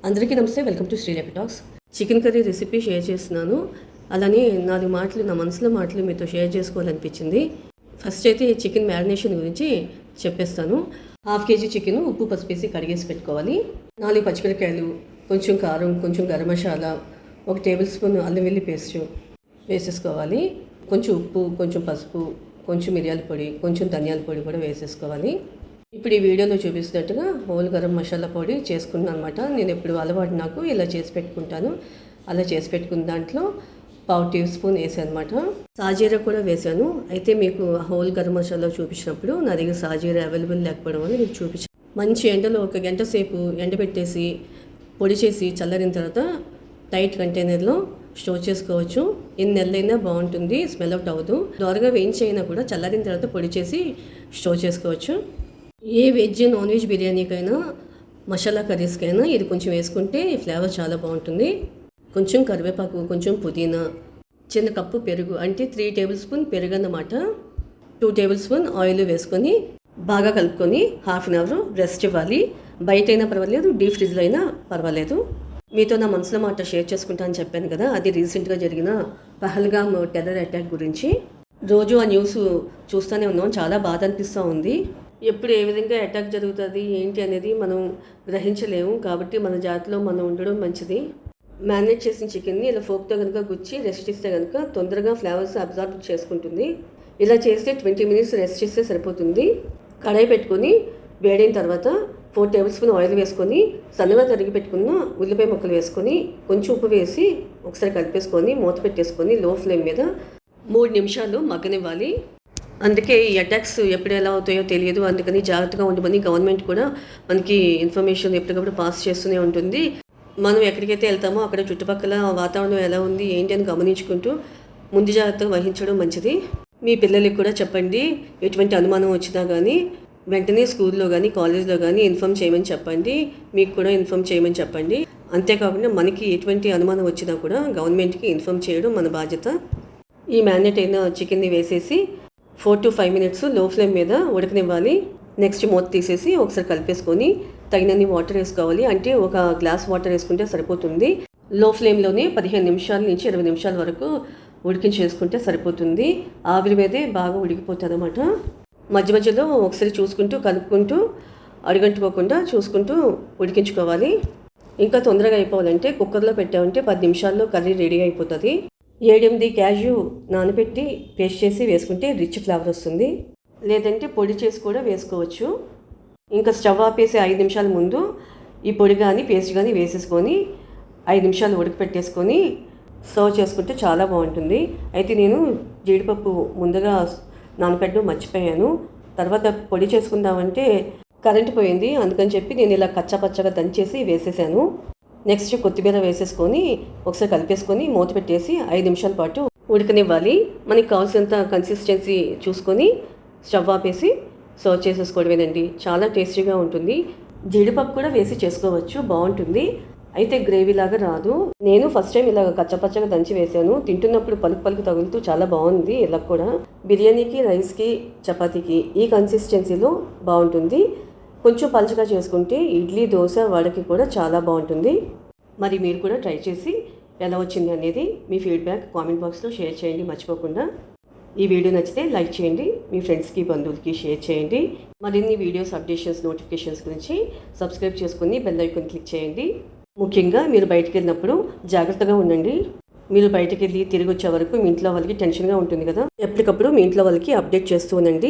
అందరికీ నమస్తే. Welcome to Srilekha talks. Chicken curry recipe share చేస్తున్నాను. అలానే 4 మాటలు నా మనసులో మాటలు మీతో షేర్ చేసుకోవాలనిపించింది. ఫస్ట్ అయితే చికెన్ మ్యారినేషన్ గురించి చెప్పేస్తాను. 1/2 kg చికెన్ ఉప్పు పసుపు వేసి కడిగేసి పెట్టుకోవాలి. 4 పచ్చిమిరపకాయలు, కొంచెం కారం, కొంచెం గరం మసాలా, 1 టేబుల్ స్పూన్ అల్లం వెల్లుల్లి పేస్ట్ వేసేసుకోవాలి. కొంచెం ఉప్పు, కొంచెం పసుపు, కొంచెం మిరియాల పొడి, కొంచెం ధనియాల పొడి కూడా వేసేసుకోవాలి. ఇప్పుడు ఈ వీడియోలో చూపిస్తున్నట్టుగా హోల్ గరం మసాలా పొడి చేసుకున్నాను అనమాట. నేను ఎప్పుడు అలవాటు నాకు ఇలా చేసి పెట్టుకుంటాను. అలా చేసి పెట్టుకున్న దాంట్లో 1/2 టీ స్పూన్ వేసాను అనమాట. సాజీరా కూడా వేసాను. అయితే మీకు హోల్ గరం మసాలా చూపించినప్పుడు నా దగ్గర సాజీరా అవైలబుల్ లేకపోవడం వల్ల మీకు చూపించాను. మంచి ఎండలో 1 గంట సేపు ఎండబెట్టేసి పొడి చేసి చల్లారిన తర్వాత టైట్ కంటైనర్లో స్టోర్ చేసుకోవచ్చు. ఎన్ని నెలలైనా బాగుంటుంది, స్మెల్ అవుట్ అవ్వదు. దోరగా వేయించైనా కూడా చల్లారిన తర్వాత పొడి చేసి స్టోర్ చేసుకోవచ్చు. ఏ వెజ్ నాన్ వెజ్ బిర్యానీకైనా మసాలా కర్రీస్కైనా ఇది కొంచెం వేసుకుంటే ఫ్లేవర్ చాలా బాగుంటుంది. కొంచెం కరివేపాకు, కొంచెం పుదీనా, చిన్న కప్పు పెరుగు అంటే 3 టేబుల్ స్పూన్ పెరుగు అన్నమాట. 2 టేబుల్ స్పూన్ ఆయిల్ వేసుకొని బాగా కలుపుకొని 1/2 అవర్ రెస్ట్ ఇవ్వాలి. బయట అయినా పర్వాలేదు, డీప్ ఫ్రిడ్జ్లో అయినా పర్వాలేదు. మీతో నా మనసులో మాట షేర్ చేసుకుంటా అని చెప్పాను కదా, అది రీసెంట్గా జరిగిన పహల్గామ్ టెర్రర్ అటాక్ గురించి. రోజు ఆ న్యూస్ చూస్తూనే ఉన్నాం. చాలా బాధ అనిపిస్తూ ఉంది. ఎప్పుడు ఏ విధంగా అటాక్ జరుగుతుంది ఏంటి అనేది మనం గ్రహించలేము. కాబట్టి మన జాతిలో మనం ఉండడం మంచిది. మ్యారినేట్ చేసిన చికెన్ని ఇలా ఫోక్తో కనుక గుచ్చి రెస్ట్ ఇస్తే కనుక తొందరగా ఫ్లేవర్స్ అబ్జార్బ్ చేసుకుంటుంది. ఇలా చేస్తే 20 మినిట్స్ రెస్ట్ ఇస్తే సరిపోతుంది. కడాయి పెట్టుకొని వేడైన తర్వాత 4 టేబుల్ స్పూన్ ఆయిల్ వేసుకొని సన్నగా తరిగి పెట్టుకున్న ఉల్లిపాయ ముక్కలు వేసుకొని కొంచెం ఉప్పు వేసి ఒకసారి కలిపేసుకొని మూత పెట్టేసుకొని లో ఫ్లేమ్ మీద 3 నిమిషాలు మగ్గనివ్వాలి. అందుకే ఈ అటాక్స్ ఎప్పుడు ఎలా అవుతాయో తెలియదు. అందుకని జాగ్రత్తగా ఉండమని గవర్నమెంట్ కూడా మనకి ఇన్ఫర్మేషన్ ఎప్పటికప్పుడు పాస్ చేస్తూనే ఉంటుంది. మనం ఎక్కడికైతే వెళ్తామో అక్కడ చుట్టుపక్కల వాతావరణం ఎలా ఉంది ఏంటి అని గమనించుకుంటూ ముందు జాగ్రత్తగా వహించడం మంచిది. మీ పిల్లలకి కూడా చెప్పండి. ఎటువంటి అనుమానం వచ్చినా కానీ వెంటనే స్కూల్లో కానీ కాలేజ్లో కానీ ఇన్ఫామ్ చేయమని చెప్పండి. మీకు కూడా ఇన్ఫామ్ చేయమని చెప్పండి. అంతేకాకుండా మనకి ఎటువంటి అనుమానం వచ్చినా కూడా గవర్నమెంట్కి ఇన్ఫామ్ చేయడం మన బాధ్యత. ఈ మ్యారినేట్ అయిన చికెన్ని వేసేసి 4 to 5 మినిట్స్ లో ఫ్లేమ్ మీద ఉడకనివ్వాలి. నెక్స్ట్ మూత తీసేసి ఒకసారి కలిపేసుకొని తగినన్ని వాటర్ వేసుకోవాలి. అంటే 1 గ్లాస్ వాటర్ వేసుకుంటే సరిపోతుంది. లో ఫ్లేమ్లోనే 15 నిమిషాల నుంచి 20 నిమిషాల వరకు ఉడికించేసుకుంటే సరిపోతుంది. ఆవిరి మీదే బాగా ఉడికిపోతుంది అన్నమాట. మధ్య మధ్యలో ఒకసారి చూసుకుంటూ కలుపుకుంటూ అడుగంటుకోకుండా చూసుకుంటూ ఉడికించుకోవాలి. ఇంకా తొందరగా అయిపోవాలంటే కుక్కర్లో పెట్టామంటే 10 నిమిషాల్లో కర్రీ రెడీ అయిపోతుంది. 7-8 క్యాష్యూ నానబెట్టి పేస్ట్ చేసి వేసుకుంటే రిచ్ ఫ్లేవర్ వస్తుంది. లేదంటే పొడి చేసి కూడా వేసుకోవచ్చు. ఇంకా స్టవ్ ఆపేసి 5 నిమిషాల ముందు ఈ పొడి కానీ పేస్ట్ కానీ వేసేసుకొని 5 నిమిషాలు ఉడకపెట్టేసుకొని సర్వ్ చేసుకుంటే చాలా బాగుంటుంది. అయితే నేను జీడిపప్పు ముందుగా నానబెట్టడం మర్చిపోయాను. తర్వాత పొడి చేసుకుందామంటే కరెంట్ పోయింది. అందుకని చెప్పి నేను ఇలా కచ్చాపచ్చగా దంచేసి వేసేసాను. నెక్స్ట్ కొత్తిమీర వేసేసుకొని ఒకసారి కలిపేసుకొని మూత పెట్టేసి 5 నిమిషాల పాటు ఉడకనివ్వాలి. మనకి కావాల్సినంత కన్సిస్టెన్సీ చూసుకొని స్టవ్ ఆపేసి సర్వ్ చేసేసుకోవడమేనండి. చాలా టేస్టీగా ఉంటుంది. జీడిపప్పు కూడా వేసి చేసుకోవచ్చు, బాగుంటుంది. అయితే గ్రేవీ లాగా రాదు. నేను ఫస్ట్ టైం ఇలా కచ్చపచ్చగా దంచి వేసాను. తింటున్నప్పుడు పలుకు పలుకు తగులుతూ చాలా బాగుంది. ఇలా కూడా బిర్యానీకి, రైస్కి, చపాతీకి ఈ కన్సిస్టెన్సీలో బాగుంటుంది. కొంచెం పలుచగా చేసుకుంటే ఇడ్లీ, దోశ, వడకి కూడా చాలా బాగుంటుంది. మరి మీరు కూడా ట్రై చేసి ఎలా వచ్చింది అనేది మీ ఫీడ్బ్యాక్ కామెంట్ బాక్స్లో షేర్ చేయండి మర్చిపోకుండా. ఈ వీడియో నచ్చితే లైక్ చేయండి. మీ ఫ్రెండ్స్కి, బంధువులకి షేర్ చేయండి. మరిన్ని వీడియోస్, అప్డేషన్స్, నోటిఫికేషన్స్ గురించి సబ్స్క్రైబ్ చేసుకుని బెల్ ఐకాన్ క్లిక్ చేయండి. ముఖ్యంగా మీరు బయటికి వెళ్ళినప్పుడు జాగ్రత్తగా ఉండండి. మీరు బయటకు వెళ్ళి తిరిగి వచ్చే వరకు మీ ఇంట్లో వాళ్ళకి టెన్షన్గా ఉంటుంది కదా. ఎప్పటికప్పుడు మీ ఇంట్లో వాళ్ళకి అప్డేట్ చేస్తూ ఉండండి.